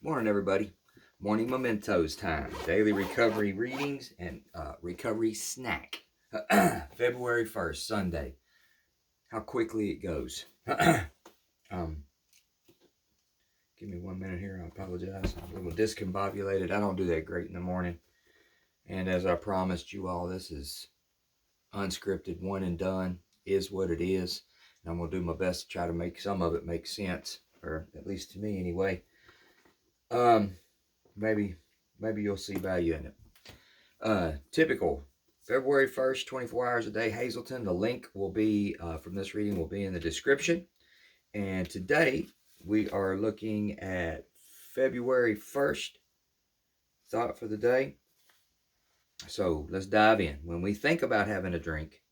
Morning, everybody. Morning mementos time. Daily recovery readings and recovery snack. February 1st, Sunday. How quickly it goes. um, Give me 1 minute here. I apologize. I'm a little discombobulated. I don't do that great in the morning. And as I promised you all, this is unscripted, one and done, is what it is. And I'm going to do my best to try to make some of it make sense, or at least to me anyway. Maybe you'll see value in it. Typical February 1st, 24 hours a day, Hazleton. The link will be from this reading will be in the description. And today we are looking at February 1st thought for the day. So let's dive in. When we think about having a drink,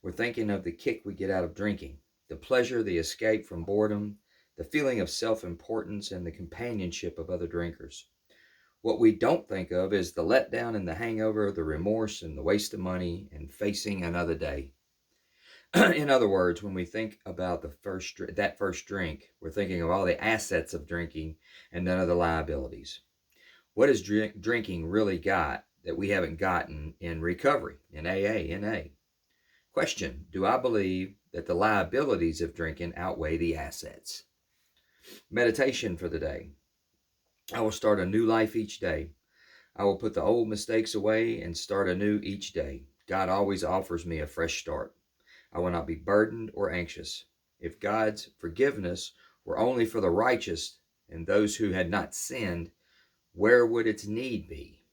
we're thinking of the kick we get out of drinking, the pleasure, the escape from boredom, the feeling of self-importance, and the companionship of other drinkers. What we don't think of is the letdown and the hangover, the remorse and the waste of money, and facing another day. In other words, when we think about that first drink, we're thinking of all the assets of drinking and none of the liabilities. What has drinking really got that we haven't gotten in recovery, in AA, NA? Question: do I believe that the liabilities of drinking outweigh the assets? Meditation for the day. I will start a new life each day. I will put the old mistakes away and start anew each day. God always offers me a fresh start. I will not be burdened or anxious. If God's forgiveness were only for the righteous and those who had not sinned, where would its need be?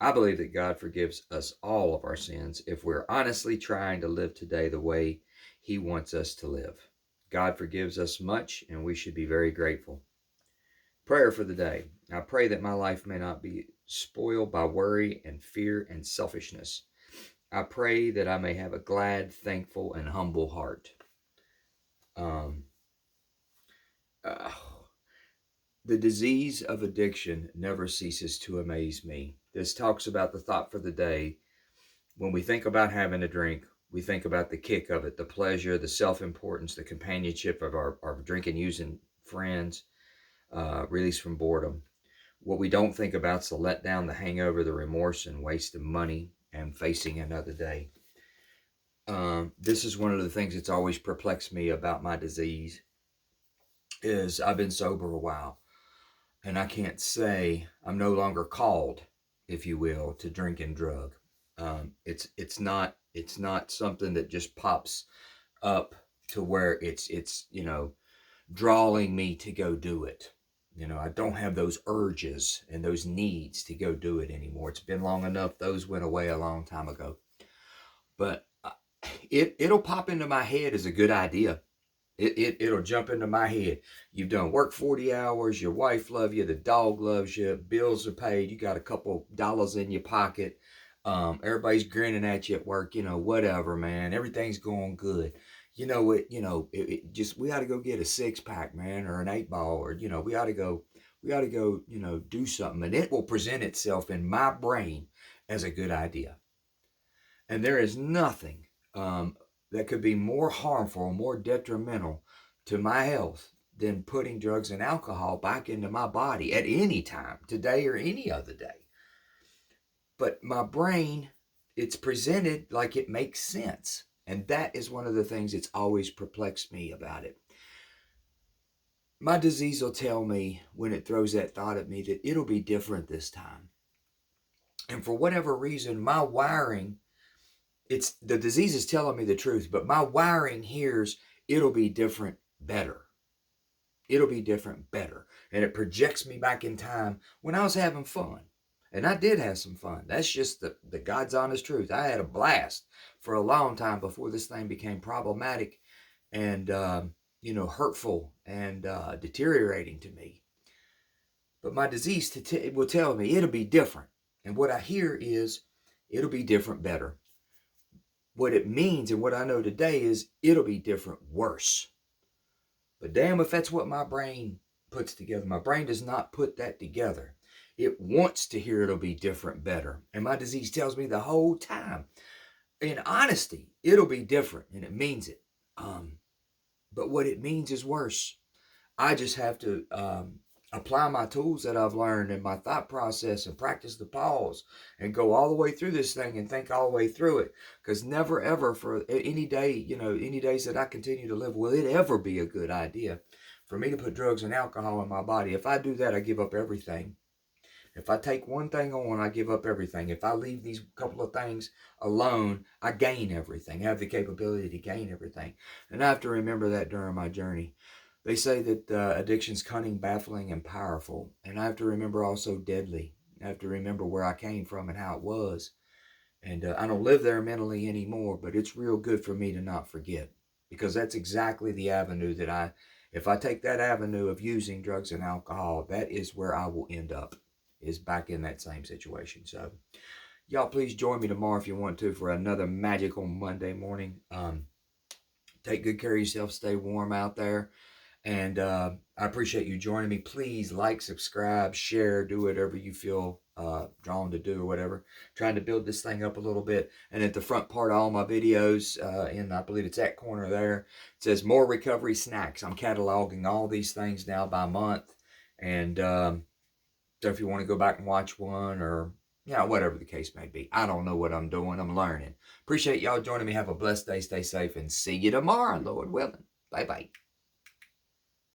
I believe that God forgives us all of our sins if we're honestly trying to live today the way He wants us to live. God forgives us much, and we should be very grateful. Prayer for the day. I pray that my life may not be spoiled by worry and fear and selfishness. I pray that I may have a glad, thankful, and humble heart. The disease of addiction never ceases to amaze me. This talks about the thought for the day. When we think about having a drink, we think about the kick of it, the pleasure, the self-importance, the companionship of our drinking, using friends, release from boredom. What we don't think about is the letdown, the hangover, the remorse, and waste of money, and facing another day. This is one of the things that's always perplexed me about my disease. Is I've been sober a while, and I can't say I'm no longer called, if you will, to drink and drug. It's not something that just pops up to where it's drawing me to go do it. I don't have those urges and those needs to go do it anymore. It's been long enough. Those went away a long time ago. But it'll pop into my head as a good idea. It'll jump into my head. You've done work 40 hours. Your wife loves you. The dog loves you. Bills are paid. You got a couple dollars in your pocket. Everybody's grinning at you at work. Whatever, man. Everything's going good. We ought to go get a 6-pack, man, or an 8-ball, or we ought to go, do something, and it will present itself in my brain as a good idea. And there is nothing that could be more harmful, more detrimental to my health than putting drugs and alcohol back into my body at any time, today or any other day. But my brain, it's presented like it makes sense. And that is one of the things that's always perplexed me about it. My disease will tell me, when it throws that thought at me, that it'll be different this time. And for whatever reason, my wiring, the disease is telling me the truth, but my wiring hears it'll be different better. It'll be different better. And it projects me back in time when I was having fun. And I did have some fun. That's just the God's honest truth. I had a blast for a long time before this thing became problematic and, hurtful and deteriorating to me. But my disease will tell me it'll be different. And what I hear is it'll be different better. What it means and what I know today is it'll be different worse. But damn if that's what my brain puts together. My brain does not put that together. It wants to hear it'll be different better. And my disease tells me the whole time, in honesty, it'll be different, and it means it. But what it means is worse. I just have to apply my tools that I've learned and my thought process and practice the pause and go all the way through this thing and think all the way through it. Because never ever for any day, any days that I continue to live, will it ever be a good idea for me to put drugs and alcohol in my body. If I do that, I give up everything. If I take one thing on, I give up everything. If I leave these couple of things alone, I gain everything. I have the capability to gain everything. And I have to remember that during my journey. They say that addiction's cunning, baffling, and powerful. And I have to remember also deadly. I have to remember where I came from and how it was. And I don't live there mentally anymore, but it's real good for me to not forget. Because that's exactly the avenue that if I take that avenue of using drugs and alcohol, that is where I will end up, is back in that same situation. So y'all please join me tomorrow if you want to for another magical Monday morning. Take good care of yourself. Stay warm out there. And I appreciate you joining me. Please like, subscribe, share, do whatever you feel drawn to do or whatever. Trying to build this thing up a little bit. And at the front part of all my videos, and I believe it's that corner there, it says more recovery snacks. I'm cataloging all these things now by month. And so if you want to go back and watch one or, whatever the case may be. I don't know what I'm doing. I'm learning. Appreciate y'all joining me. Have a blessed day. Stay safe and see you tomorrow, Lord willing. Bye-bye.